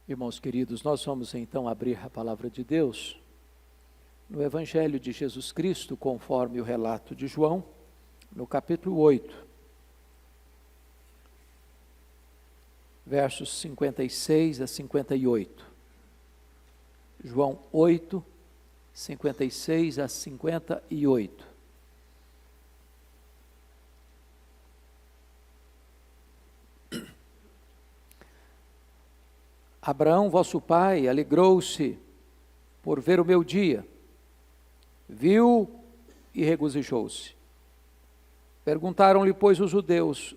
Irmãos queridos, nós vamos então abrir a palavra de Deus no Evangelho de Jesus Cristo, conforme o relato de João, no capítulo 8, versos 56 a 58. João 8, 56 a 58. Abraão, vosso pai, alegrou-se por ver o meu dia, viu e regozijou-se. Perguntaram-lhe, pois, os judeus: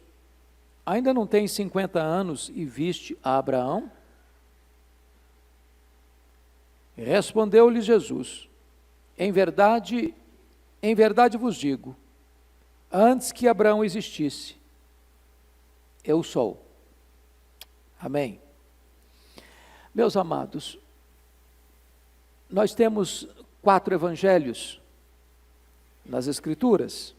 ainda não tens 50 anos e viste a Abraão? Respondeu-lhe Jesus: em verdade vos digo, antes que Abraão existisse, eu sou. Amém. Meus amados, nós temos 4 evangelhos nas Escrituras.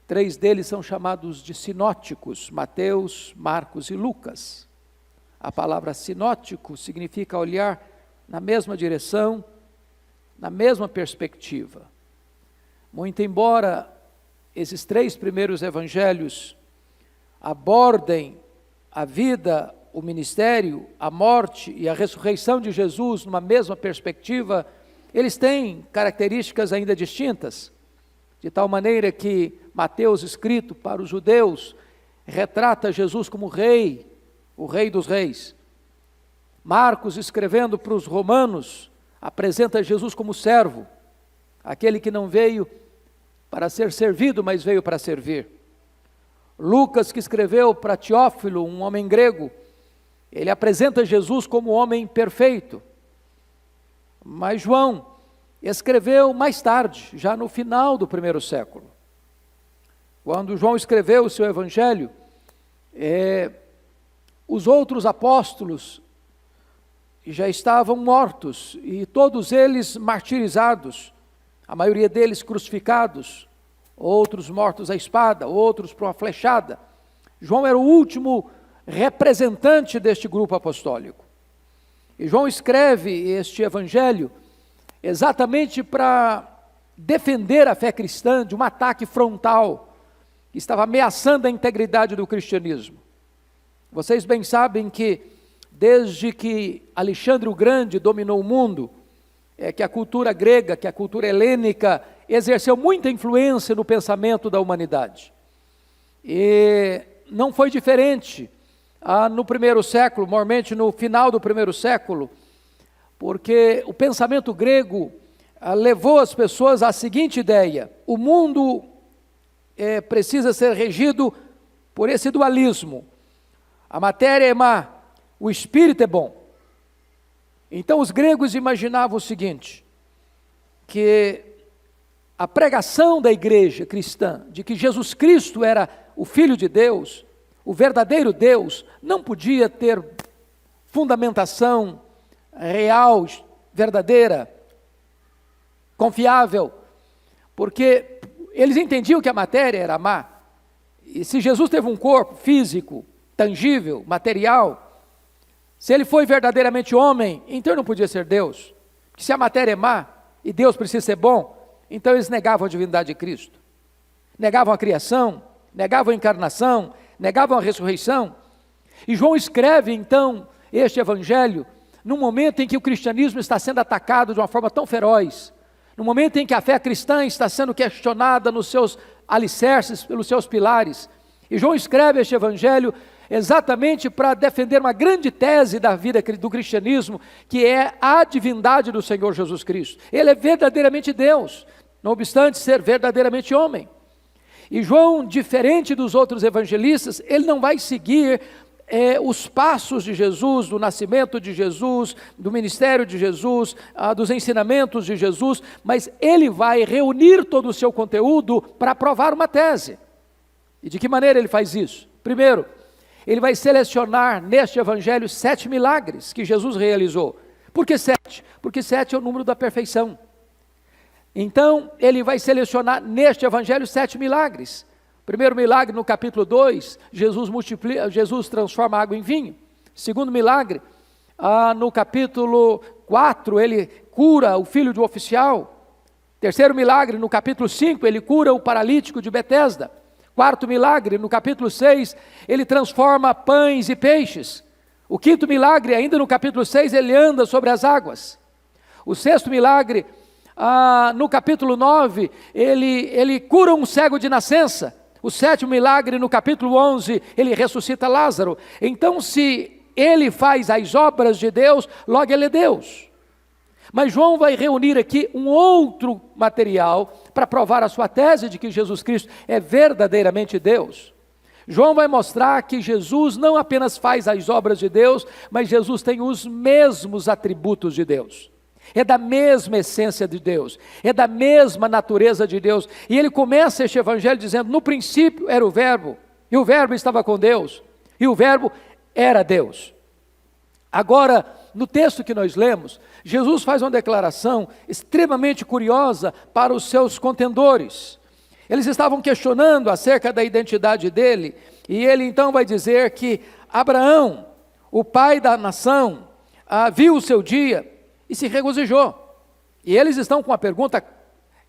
3 deles são chamados de sinóticos: Mateus, Marcos e Lucas. A palavra sinótico significa olhar na mesma direção, na mesma perspectiva. Muito embora esses 3 primeiros evangelhos abordem a vida, o ministério, a morte e a ressurreição de Jesus numa mesma perspectiva, eles têm características ainda distintas, de tal maneira que Mateus, escrito para os judeus, retrata Jesus como rei, o rei dos reis. Marcos, escrevendo para os romanos, apresenta Jesus como servo, aquele que não veio para ser servido, mas veio para servir. Lucas, que escreveu para Teófilo, um homem grego, ele apresenta Jesus como homem perfeito. Mas João escreveu mais tarde, já no final do primeiro século. Quando João escreveu o seu evangelho, os outros apóstolos já estavam mortos, e todos eles martirizados, a maioria deles crucificados, outros mortos à espada, outros por uma flechada. João era o último representante deste grupo apostólico. E João escreve este evangelho exatamente para defender a fé cristã de um ataque frontal que estava ameaçando a integridade do cristianismo. Vocês bem sabem que desde que Alexandre o Grande dominou o mundo, que a cultura grega, que a cultura helênica exerceu muita influência no pensamento da humanidade. E não foi diferente no primeiro século, mormente no final do primeiro século, porque o pensamento grego levou as pessoas à seguinte ideia: o mundo precisa ser regido por esse dualismo. A matéria é má, o espírito é bom. Então os gregos imaginavam o seguinte, que a pregação da igreja cristã, de que Jesus Cristo era o Filho de Deus, o verdadeiro Deus, não podia ter fundamentação real, verdadeira, confiável, porque eles entendiam que a matéria era má. E se Jesus teve um corpo físico, tangível, material, se ele foi verdadeiramente homem, então ele não podia ser Deus. Porque se a matéria é má e Deus precisa ser bom, então eles negavam a divindade de Cristo, negavam a criação, negavam a encarnação, negavam a ressurreição. E João escreve então este evangelho num momento em que o cristianismo está sendo atacado de uma forma tão feroz, no momento em que a fé cristã está sendo questionada nos seus alicerces, pelos seus pilares. E João escreve este evangelho exatamente para defender uma grande tese da vida do cristianismo, que é a divindade do Senhor Jesus Cristo. Ele é verdadeiramente Deus, não obstante ser verdadeiramente homem. E João, diferente dos outros evangelistas, ele não vai seguir os passos de Jesus, do nascimento de Jesus, do ministério de Jesus, dos ensinamentos de Jesus, mas ele vai reunir todo o seu conteúdo para provar uma tese. E de que maneira ele faz isso? Primeiro, ele vai selecionar neste evangelho 7 milagres que Jesus realizou. Por que 7? Porque 7 é o número da perfeição. Então, ele vai selecionar neste evangelho 7 milagres. Primeiro milagre, no capítulo 2, Jesus transforma água em vinho. Segundo milagre, no capítulo 4, ele cura o filho de um oficial. Terceiro milagre, no capítulo 5, ele cura o paralítico de Betesda. Quarto milagre, no capítulo 6, ele transforma pães e peixes. O quinto milagre, ainda no capítulo 6, ele anda sobre as águas. O sexto milagre, no capítulo 9, ele cura um cego de nascença. O sétimo milagre, no capítulo 11, ele ressuscita Lázaro. Então, se ele faz as obras de Deus, logo ele é Deus. Mas João vai reunir aqui um outro material para provar a sua tese de que Jesus Cristo é verdadeiramente Deus. João vai mostrar que Jesus não apenas faz as obras de Deus, mas Jesus tem os mesmos atributos de Deus. É da mesma essência de Deus, é da mesma natureza de Deus. E ele começa este evangelho dizendo: no princípio era o Verbo, e o Verbo estava com Deus, e o Verbo era Deus. Agora, no texto que nós lemos, Jesus faz uma declaração extremamente curiosa para os seus contendores. Eles estavam questionando acerca da identidade dele, e ele então vai dizer que Abraão, o pai da nação, viu o seu dia e se regozijou. E eles estão com uma pergunta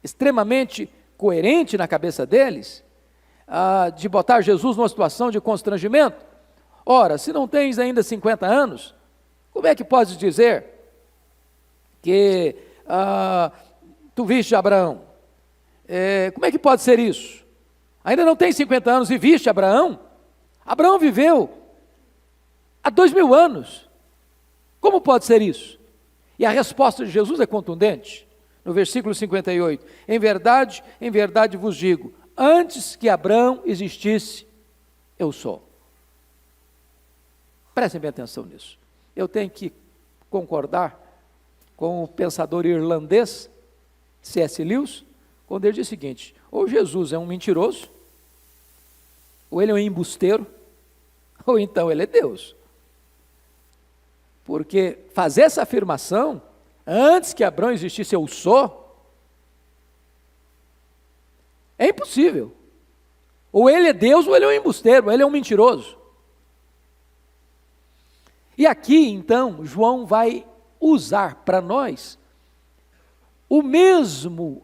extremamente coerente na cabeça deles, de botar Jesus numa situação de constrangimento. Ora, se não tens ainda 50 anos, como é que podes dizer que tu viste Abraão? Como é que pode ser isso? Ainda não tens 50 anos e viste Abraão? Abraão viveu há 2000 anos. Como pode ser isso? E a resposta de Jesus é contundente. No versículo 58, em verdade vos digo, antes que Abraão existisse, eu sou. Prestem bem atenção nisso. Eu tenho que concordar com o pensador irlandês C.S. Lewis, quando ele diz o seguinte: ou Jesus é um mentiroso, ou ele é um embusteiro, ou então ele é Deus. Porque fazer essa afirmação, antes que Abraão existisse eu sou, é impossível. Ou ele é Deus, ou ele é um embusteiro, ou ele é um mentiroso. E aqui, então, João vai usar para nós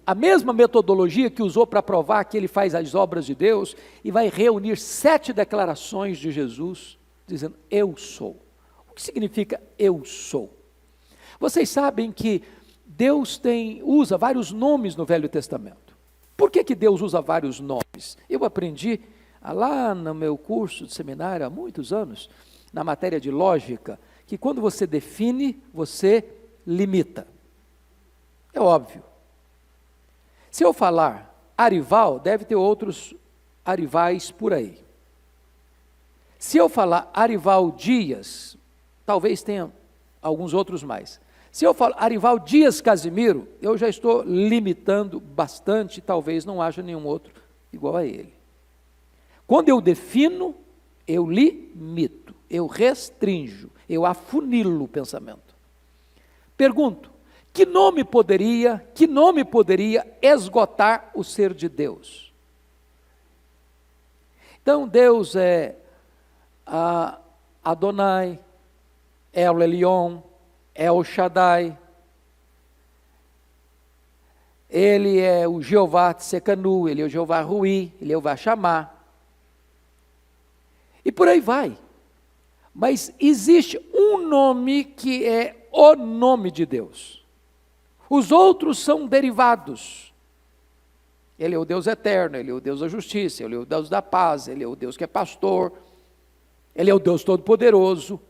a mesma metodologia que usou para provar que ele faz as obras de Deus, e vai reunir 7 declarações de Jesus, dizendo, eu sou. O que significa eu sou? Vocês sabem que Deus usa vários nomes no Velho Testamento. Por que Deus usa vários nomes? Eu aprendi lá no meu curso de seminário há muitos anos, na matéria de lógica, que quando você define, você limita. É óbvio. Se eu falar Arival, deve ter outros Arivais por aí. Se eu falar Arival Dias, talvez tenha alguns outros mais. Se eu falar Arival Dias Casimiro, eu já estou limitando bastante, talvez não haja nenhum outro igual a ele. Quando eu defino, eu limito, eu restringo, eu afunilo o pensamento. Pergunto, que nome poderia esgotar o ser de Deus? Então Deus é Adonai, El Elyon, El Shaddai, Ele é o Jeová Tsekanu, Ele é o Jeová Rui, Ele é o Vachamá, e por aí vai. Mas existe um nome que é o nome de Deus. Os outros são derivados. Ele é o Deus eterno, Ele é o Deus da justiça, Ele é o Deus da paz, Ele é o Deus que é pastor, Ele é o Deus todo-poderoso.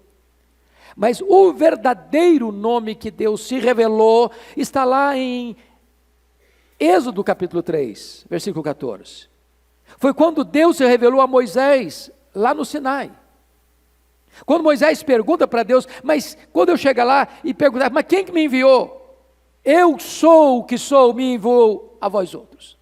Mas o verdadeiro nome que Deus se revelou está lá em Êxodo capítulo 3, versículo 14. Foi quando Deus se revelou a Moisés, lá no Sinai. Quando Moisés pergunta para Deus, mas quando eu chegar lá e perguntar, mas quem que me enviou? Eu sou o que sou, me enviou a vós outros.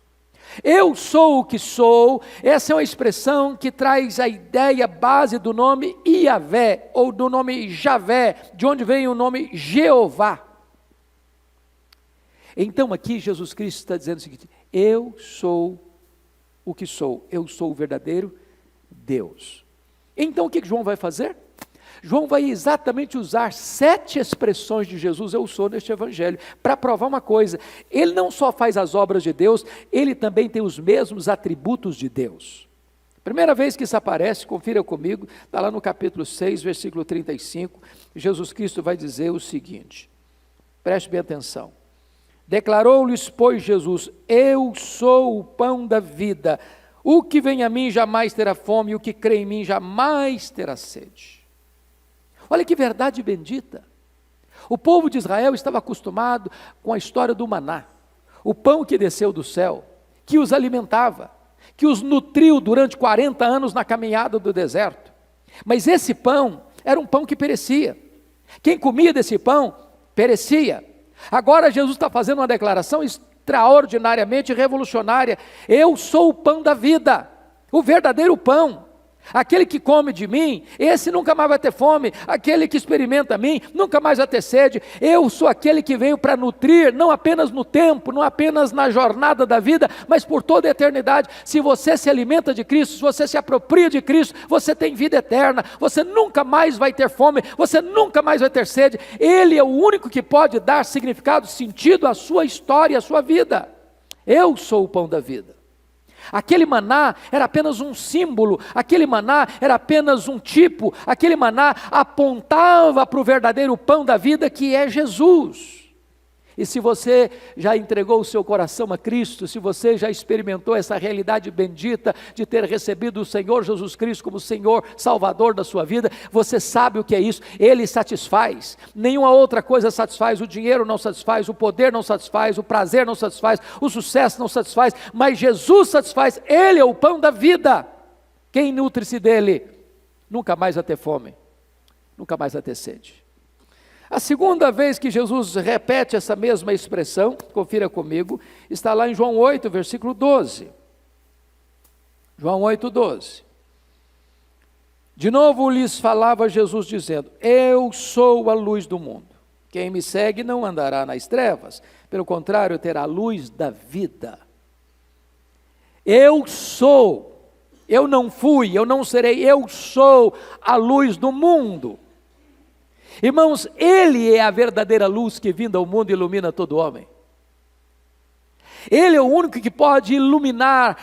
Eu sou o que sou, essa é uma expressão que traz a ideia base do nome Iavé, ou do nome Javé, de onde vem o nome Jeová. Então aqui Jesus Cristo está dizendo o seguinte, eu sou o que sou, eu sou o verdadeiro Deus. Então o que João vai fazer? João vai exatamente usar 7 expressões de Jesus, eu sou, neste evangelho, para provar uma coisa: ele não só faz as obras de Deus, ele também tem os mesmos atributos de Deus. Primeira vez que isso aparece, confira comigo, está lá no capítulo 6, versículo 35, Jesus Cristo vai dizer o seguinte, preste bem atenção: declarou-lhes, pois, Jesus: eu sou o pão da vida, o que vem a mim jamais terá fome, e o que crê em mim jamais terá sede. Olha que verdade bendita. O povo de Israel estava acostumado com a história do maná, o pão que desceu do céu, que os alimentava, que os nutriu durante 40 anos na caminhada do deserto. Mas esse pão era um pão que perecia. Quem comia desse pão, perecia. Agora Jesus está fazendo uma declaração extraordinariamente revolucionária: eu sou o pão da vida, o verdadeiro pão. Aquele que come de mim, esse nunca mais vai ter fome. Aquele que experimenta a mim, nunca mais vai ter sede. Eu sou aquele que veio para nutrir, não apenas no tempo, não apenas na jornada da vida, mas por toda a eternidade. Se você se alimenta de Cristo, se você se apropria de Cristo, você tem vida eterna. Você nunca mais vai ter fome, você nunca mais vai ter sede. Ele é o único que pode dar significado, sentido à sua história, à sua vida. Eu sou o pão da vida. Aquele maná era apenas um símbolo, aquele maná era apenas um tipo, aquele maná apontava para o verdadeiro pão da vida, que é Jesus. E se você já entregou o seu coração a Cristo, se você já experimentou essa realidade bendita de ter recebido o Senhor Jesus Cristo como Senhor, Salvador da sua vida, você sabe o que é isso. Ele satisfaz, nenhuma outra coisa satisfaz. O dinheiro não satisfaz, o poder não satisfaz, o prazer não satisfaz, o sucesso não satisfaz, mas Jesus satisfaz. Ele é o pão da vida. Quem nutre-se dele nunca mais vai ter fome, nunca mais vai ter sede. A segunda vez que Jesus repete essa mesma expressão, confira comigo, está lá em João 8, versículo 12. João 8, 12. De novo lhes falava Jesus dizendo: eu sou a luz do mundo. Quem me segue não andará nas trevas, pelo contrário, terá a luz da vida. Eu sou, eu não fui, eu não serei, eu sou a luz do mundo. Irmãos, Ele é a verdadeira luz que vindo ao mundo ilumina todo homem. Ele é o único que pode iluminar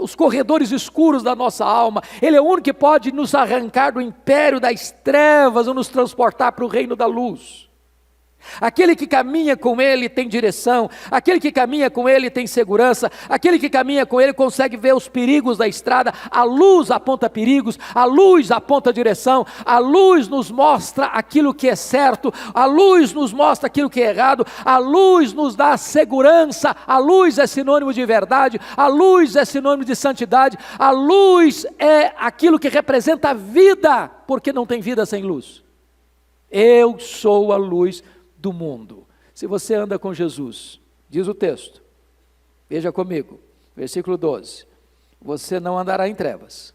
os corredores escuros da nossa alma. Ele é o único que pode nos arrancar do império das trevas ou nos transportar para o reino da luz. Aquele que caminha com Ele tem direção, aquele que caminha com Ele tem segurança, aquele que caminha com Ele consegue ver os perigos da estrada. A luz aponta perigos, a luz aponta direção, a luz nos mostra aquilo que é certo, a luz nos mostra aquilo que é errado, a luz nos dá segurança, a luz é sinônimo de verdade, a luz é sinônimo de santidade, a luz é aquilo que representa a vida, porque não tem vida sem luz. Eu sou a luz do mundo. Se você anda com Jesus, diz o texto, veja comigo, versículo 12, você não andará em trevas,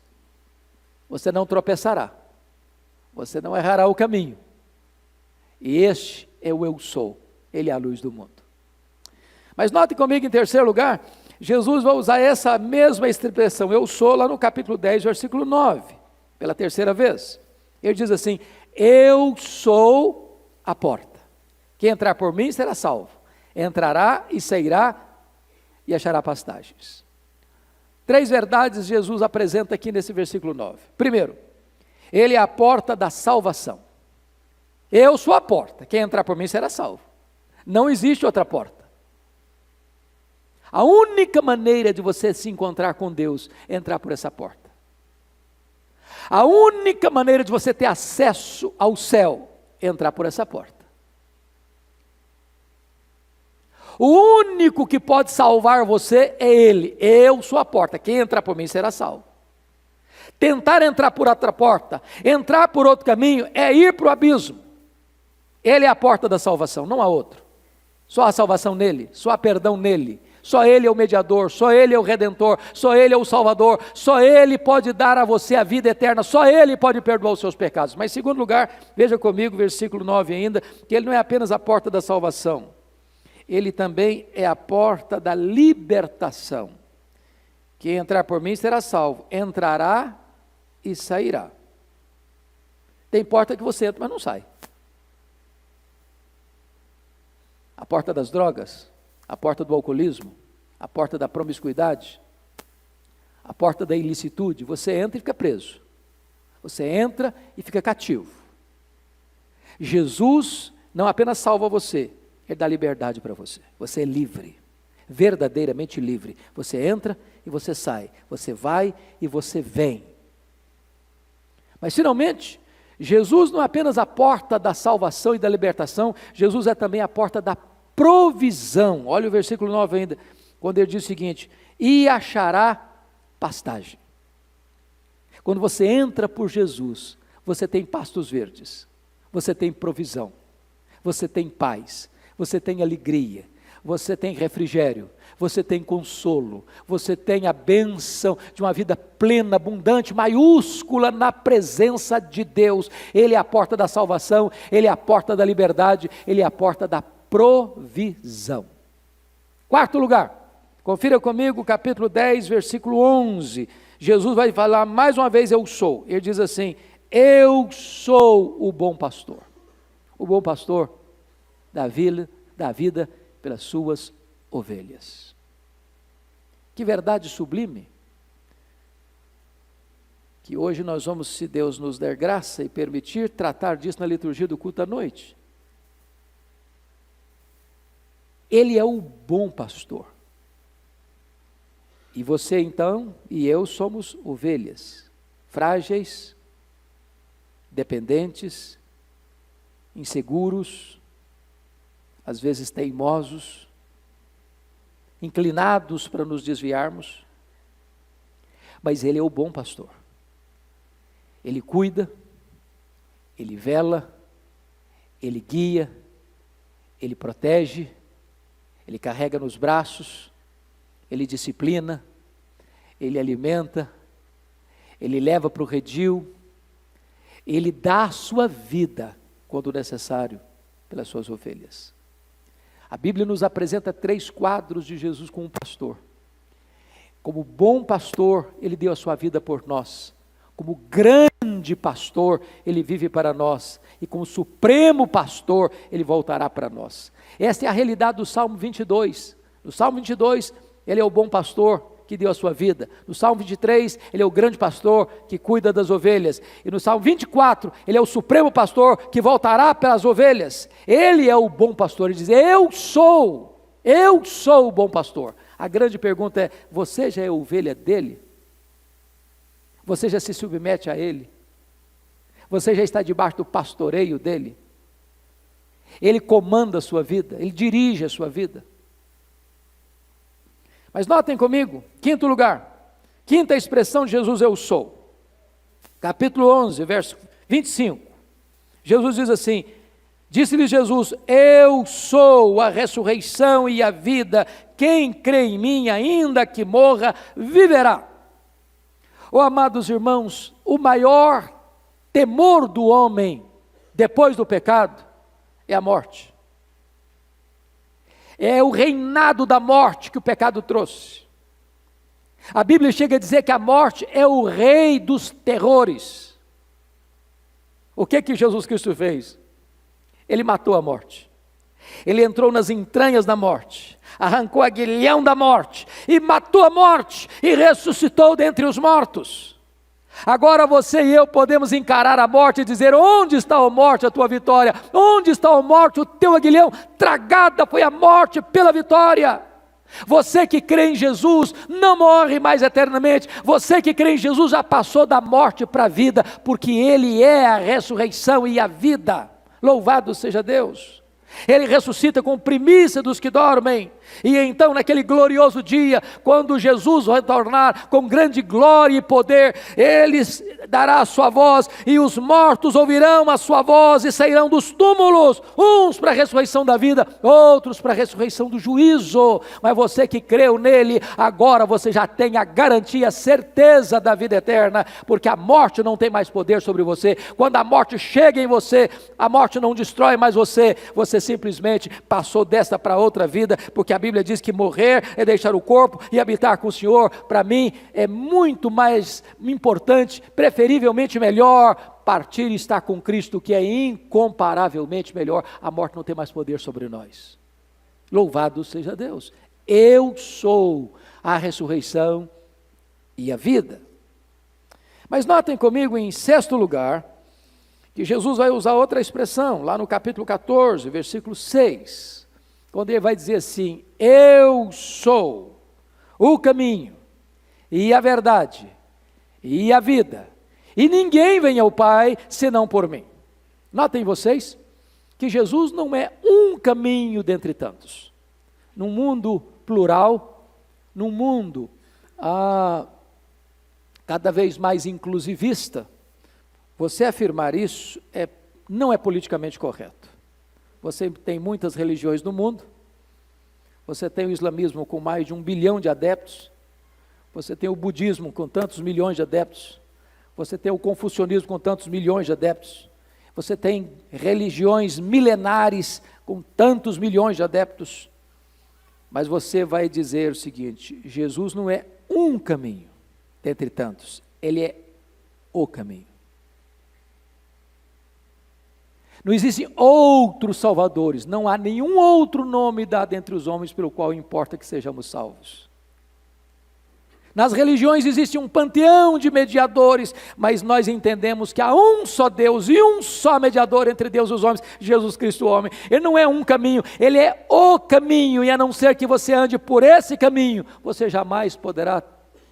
você não tropeçará, você não errará o caminho, e este é o eu sou, Ele é a luz do mundo. Mas note comigo, em terceiro lugar, Jesus vai usar essa mesma expressão, eu sou, lá no capítulo 10, versículo 9, pela terceira vez. Ele diz assim: eu sou a porta. Quem entrar por mim será salvo. Entrará e sairá e achará pastagens. 3 verdades Jesus apresenta aqui nesse versículo 9. Primeiro, Ele é a porta da salvação. Eu sou a porta. Quem entrar por mim será salvo. Não existe outra porta. A única maneira de você se encontrar com Deus é entrar por essa porta. A única maneira de você ter acesso ao céu é entrar por essa porta. O único que pode salvar você é Ele. Eu sou a porta. Quem entrar por mim será salvo. Tentar entrar por outra porta, entrar por outro caminho, é ir para o abismo. Ele é a porta da salvação, não há outro. Só há salvação nele, só há perdão nele. Só Ele é o mediador, só Ele é o redentor, só Ele é o salvador, só Ele pode dar a você a vida eterna, só Ele pode perdoar os seus pecados. Mas em segundo lugar, veja comigo, versículo 9 ainda, que Ele não é apenas a porta da salvação, Ele também é a porta da libertação. Quem entrar por mim será salvo, entrará e sairá. Tem porta que você entra, mas não sai. A porta das drogas, a porta do alcoolismo, a porta da promiscuidade, a porta da ilicitude. Você entra e fica preso. Você entra e fica cativo. Jesus não apenas salva você, Ele dá liberdade para você. Você é livre, verdadeiramente livre. Você entra e você sai. Você vai e você vem. Mas finalmente, Jesus não é apenas a porta da salvação e da libertação, Jesus é também a porta da provisão. Olha o versículo 9 ainda, quando ele diz o seguinte: e achará pastagem. Quando você entra por Jesus, você tem pastos verdes, você tem provisão, você tem paz, você tem alegria, você tem refrigério, você tem consolo, você tem a bênção de uma vida plena, abundante, maiúscula na presença de Deus. Ele é a porta da salvação, Ele é a porta da liberdade, Ele é a porta da provisão. Quarto lugar, confira comigo, capítulo 10, versículo 11. Jesus vai falar mais uma vez, eu sou. Ele diz assim: eu sou o bom pastor. O bom pastor dá vida pelas suas ovelhas. Que verdade sublime, que hoje nós vamos, se Deus nos der graça e permitir, tratar disso na liturgia do culto à noite. Ele é o bom pastor. E você então e eu somos ovelhas, frágeis, dependentes, inseguros, às vezes teimosos, inclinados para nos desviarmos, mas Ele é o bom pastor. Ele cuida, Ele vela, Ele guia, Ele protege, Ele carrega nos braços, Ele disciplina, Ele alimenta, Ele leva para o redil, Ele dá a sua vida, quando necessário, pelas suas ovelhas. A Bíblia nos apresenta 3 quadros de Jesus como pastor. Como bom pastor, Ele deu a sua vida por nós. Como grande pastor, Ele vive para nós. E como supremo pastor, Ele voltará para nós. Esta é a realidade do Salmo 22. No Salmo 22, Ele é o bom pastor que deu a sua vida. No Salmo 23, Ele é o grande pastor que cuida das ovelhas. E no Salmo 24, Ele é o supremo pastor que voltará pelas ovelhas. Ele é o bom pastor. Ele diz: eu sou o bom pastor. A grande pergunta é: você já é ovelha dele? Você já se submete a Ele? Você já está debaixo do pastoreio dele? Ele comanda a sua vida, Ele dirige a sua vida. Mas notem comigo, quinto lugar, quinta expressão de Jesus: eu sou. Capítulo 11, verso 25. Jesus diz assim: disse-lhe Jesus: eu sou a ressurreição e a vida, quem crê em mim, ainda que morra, viverá. Oh, amados irmãos, o maior temor do homem, depois do pecado, é a morte. É o reinado da morte que o pecado trouxe. A Bíblia chega a dizer que a morte é o rei dos terrores. O que Jesus Cristo fez? Ele matou a morte. Ele entrou nas entranhas da morte, arrancou o aguilhão da morte, e matou a morte, e ressuscitou dentre os mortos. Agora você e eu podemos encarar a morte e dizer: onde está a morte, a tua vitória? Onde está a morte, o teu aguilhão? Tragada foi a morte pela vitória. Você que crê em Jesus não morre mais eternamente. Você que crê em Jesus já passou da morte para a vida, porque Ele é a ressurreição e a vida. Louvado seja Deus. Ele ressuscita com primícia dos que dormem. E então naquele glorioso dia, quando Jesus retornar com grande glória e poder, Ele dará a sua voz, e os mortos ouvirão a sua voz e sairão dos túmulos, uns para a ressurreição da vida, outros para a ressurreição do juízo. Mas você que creu nele, agora você já tem a garantia, a certeza da vida eterna, porque a morte não tem mais poder sobre você. Quando a morte chega em você, a morte não destrói mais você, você simplesmente passou desta para outra vida, porque a Bíblia diz que morrer é deixar o corpo e habitar com o Senhor. Para mim é muito mais importante, preferivelmente melhor, partir e estar com Cristo, que é incomparavelmente melhor, a morte não tem mais poder sobre nós. Louvado seja Deus. Eu sou a ressurreição e a vida. Mas notem comigo, em sexto lugar, que Jesus vai usar outra expressão, lá no capítulo 14, versículo 6, quando ele vai dizer assim: eu sou o caminho, e a verdade, e a vida, e ninguém vem ao Pai, senão por mim. Notem vocês, que Jesus não é um caminho dentre tantos. Num mundo plural, num mundo cada vez mais inclusivista, você afirmar isso não é politicamente correto. Você tem muitas religiões no mundo, você tem o islamismo com mais de 1 bilhão de adeptos, você tem o budismo com tantos milhões de adeptos, você tem o confucionismo com tantos milhões de adeptos, você tem religiões milenares com tantos milhões de adeptos, mas você vai dizer o seguinte: Jesus não é um caminho dentre tantos, ele é o caminho. Não existem outros salvadores, não há nenhum outro nome dado entre os homens pelo qual importa que sejamos salvos. Nas religiões existe um panteão de mediadores, mas nós entendemos que há um só Deus e um só mediador entre Deus e os homens, Jesus Cristo o homem. Ele não é um caminho, ele é o caminho, e a não ser que você ande por esse caminho, você jamais poderá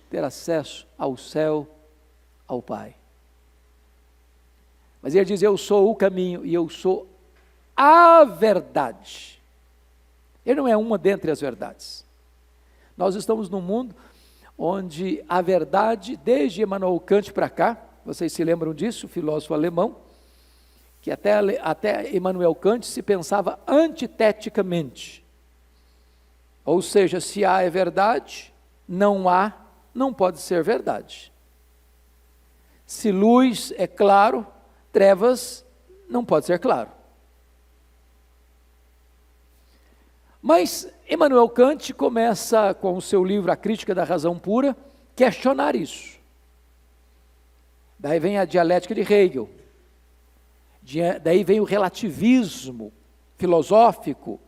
ter acesso ao céu, ao Pai. Mas ele diz: eu sou o caminho e eu sou a verdade. Ele não é uma dentre as verdades. Nós estamos num mundo onde a verdade, desde Immanuel Kant para cá, vocês se lembram disso, filósofo alemão, que até Immanuel Kant se pensava antiteticamente. Ou seja, se A é verdade, não há, não pode ser verdade. Se luz é claro, trevas não pode ser claro. Mas Immanuel Kant começa, com o seu livro A Crítica da Razão Pura, questionar isso. Daí vem a dialética de Hegel, daí vem o relativismo filosófico,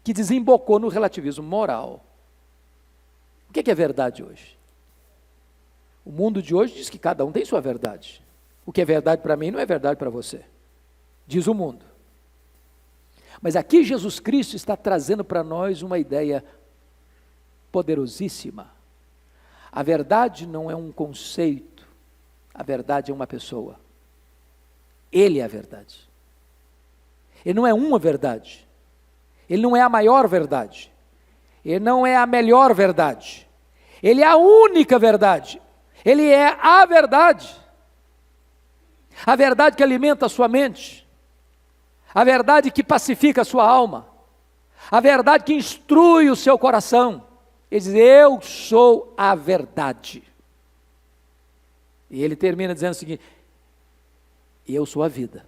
que desembocou no relativismo moral. O que é verdade hoje? O mundo de hoje diz que cada um tem sua verdade. O que é verdade para mim não é verdade para você, diz o mundo. Mas aqui Jesus Cristo está trazendo para nós uma ideia poderosíssima. A verdade não é um conceito, a verdade é uma pessoa. Ele é a verdade. Ele não é uma verdade, ele não é a maior verdade, ele não é a melhor verdade, ele é a única verdade, ele é a verdade. A verdade que alimenta a sua mente, a verdade que pacifica a sua alma, a verdade que instrui o seu coração. Ele diz: eu sou a verdade. E ele termina dizendo o seguinte: eu sou a vida.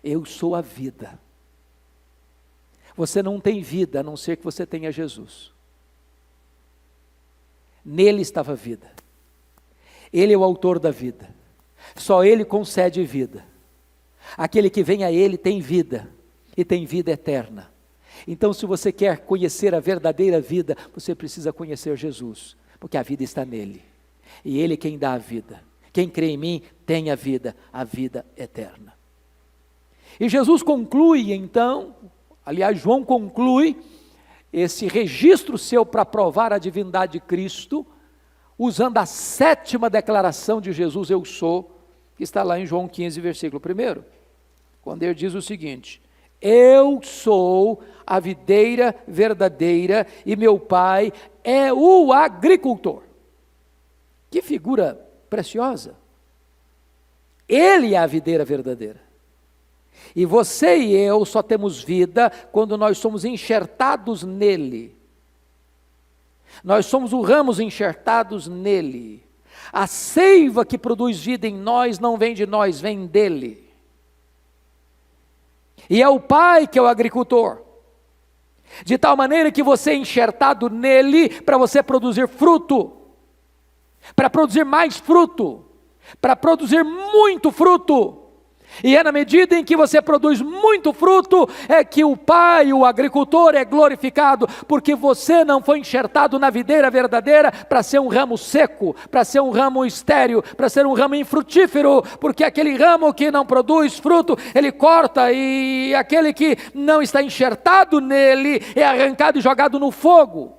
Eu sou a vida. Você não tem vida a não ser que você tenha Jesus. Nele estava a vida. Ele é o autor da vida. Só Ele concede vida. Aquele que vem a Ele tem vida, e tem vida eterna. Então, se você quer conhecer a verdadeira vida, você precisa conhecer Jesus, porque a vida está nele, e Ele é quem dá a vida. Quem crê em mim tem a vida eterna. E Jesus conclui então, aliás João conclui esse registro seu para provar a divindade de Cristo, usando a 7ª declaração de Jesus: eu sou, que está lá em João 15, versículo 1, quando ele diz o seguinte: eu sou a videira verdadeira e meu Pai é o agricultor. Que figura preciosa! Ele é a videira verdadeira. E você e eu só temos vida quando nós somos enxertados nele. Nós somos os ramos enxertados nele. A seiva que produz vida em nós não vem de nós, vem dele. E é o Pai que é o agricultor. De tal maneira que você é enxertado nele para você produzir fruto. Para produzir mais fruto. para produzir muito fruto. E é na medida em que você produz muito fruto, é que o Pai, o agricultor, é glorificado, porque você não foi enxertado na videira verdadeira para ser um ramo seco, para ser um ramo estéril, para ser um ramo infrutífero, porque aquele ramo que não produz fruto, ele corta, e aquele que não está enxertado nele, é arrancado e jogado no fogo.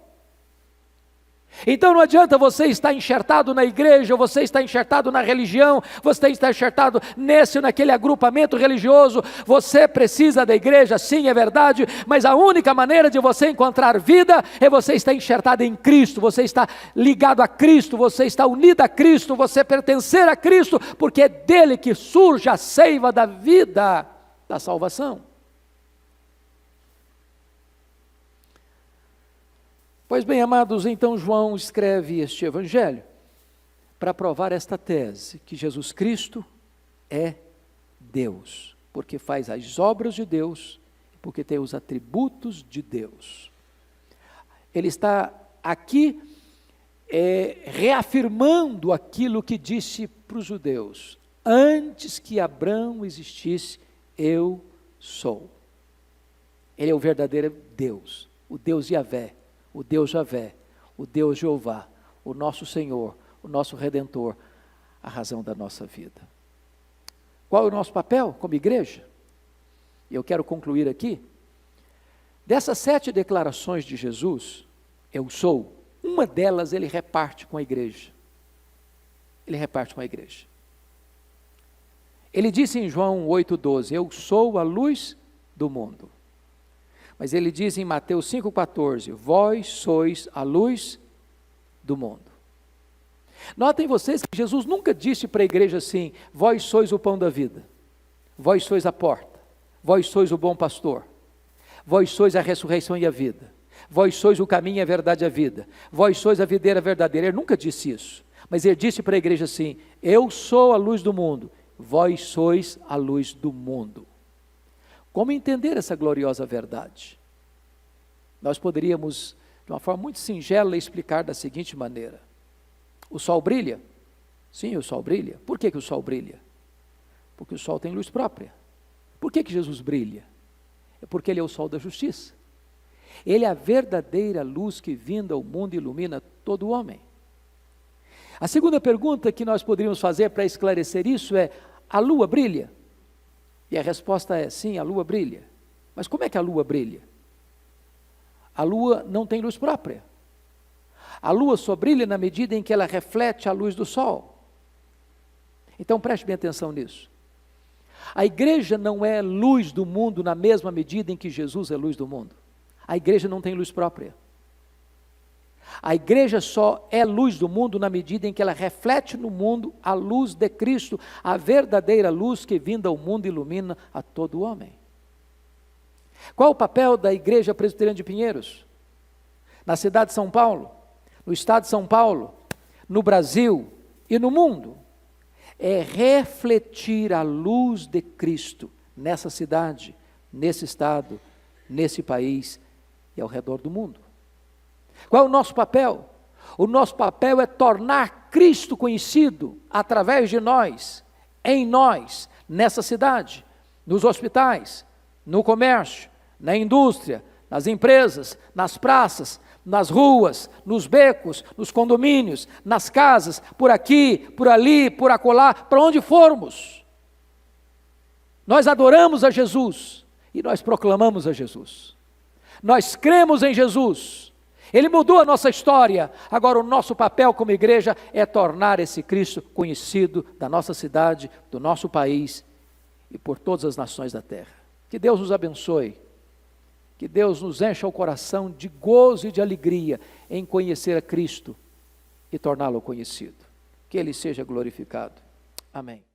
Então não adianta você estar enxertado na igreja, ou você estar enxertado na religião, você está enxertado nesse ou naquele agrupamento religioso. Você precisa da igreja, sim, é verdade, mas a única maneira de você encontrar vida é você estar enxertado em Cristo, você está ligado a Cristo, você está unido a Cristo, você pertencer a Cristo, porque é dele que surge a seiva da vida, da salvação. Pois bem, amados, então João escreve este evangelho para provar esta tese, que Jesus Cristo é Deus, porque faz as obras de Deus, porque tem os atributos de Deus. Ele está aqui reafirmando aquilo que disse para os judeus: antes que Abraão existisse, eu sou. Ele é o verdadeiro Deus, o Deus Yahvé, o Deus Javé, o Deus Jeová, o nosso Senhor, o nosso Redentor, a razão da nossa vida. Qual é o nosso papel como igreja? Eu quero concluir aqui. Dessas 7 declarações de Jesus, eu sou, uma delas ele reparte com a igreja. Ele reparte com a igreja. Ele disse em João 8,12, eu sou a luz do mundo. Mas ele diz em Mateus 5,14, vós sois a luz do mundo. Notem vocês que Jesus nunca disse para a igreja assim, vós sois o pão da vida, vós sois a porta, vós sois o bom pastor, vós sois a ressurreição e a vida, vós sois o caminho, a verdade e a vida, vós sois a videira verdadeira. Ele nunca disse isso, mas ele disse para a igreja assim, eu sou a luz do mundo, vós sois a luz do mundo. Como entender essa gloriosa verdade? Nós poderíamos, de uma forma muito singela, explicar da seguinte maneira. O sol brilha? Sim, o sol brilha. Por que o sol brilha? Porque o sol tem luz própria. Por que Jesus brilha? É porque ele é o sol da justiça. Ele é a verdadeira luz que vinda ao mundo ilumina todo homem. A segunda pergunta que nós poderíamos fazer para esclarecer isso é, a lua brilha? E a resposta é sim, a lua brilha. Mas como é que a lua brilha? A lua não tem luz própria. A lua só brilha na medida em que ela reflete a luz do sol. Então preste bem atenção nisso. A igreja não é luz do mundo na mesma medida em que Jesus é luz do mundo. A igreja não tem luz própria. A igreja só é luz do mundo na medida em que ela reflete no mundo a luz de Cristo, a verdadeira luz que vinda ao mundo ilumina a todo homem. Qual o papel da Igreja Presbiteriana de Pinheiros? Na cidade de São Paulo, no estado de São Paulo, no Brasil e no mundo? É refletir a luz de Cristo nessa cidade, nesse estado, nesse país e ao redor do mundo. Qual é o nosso papel? O nosso papel é tornar Cristo conhecido através de nós, em nós, nessa cidade, nos hospitais, no comércio, na indústria, nas empresas, nas praças, nas ruas, nos becos, nos condomínios, nas casas, por aqui, por ali, por acolá, para onde formos. Nós adoramos a Jesus e nós proclamamos a Jesus. Nós cremos em Jesus. Ele mudou a nossa história. Agora o nosso papel como igreja é tornar esse Cristo conhecido da nossa cidade, do nosso país e por todas as nações da terra. Que Deus nos abençoe. Que Deus nos encha o coração de gozo e de alegria em conhecer a Cristo e torná-lo conhecido. Que Ele seja glorificado. Amém.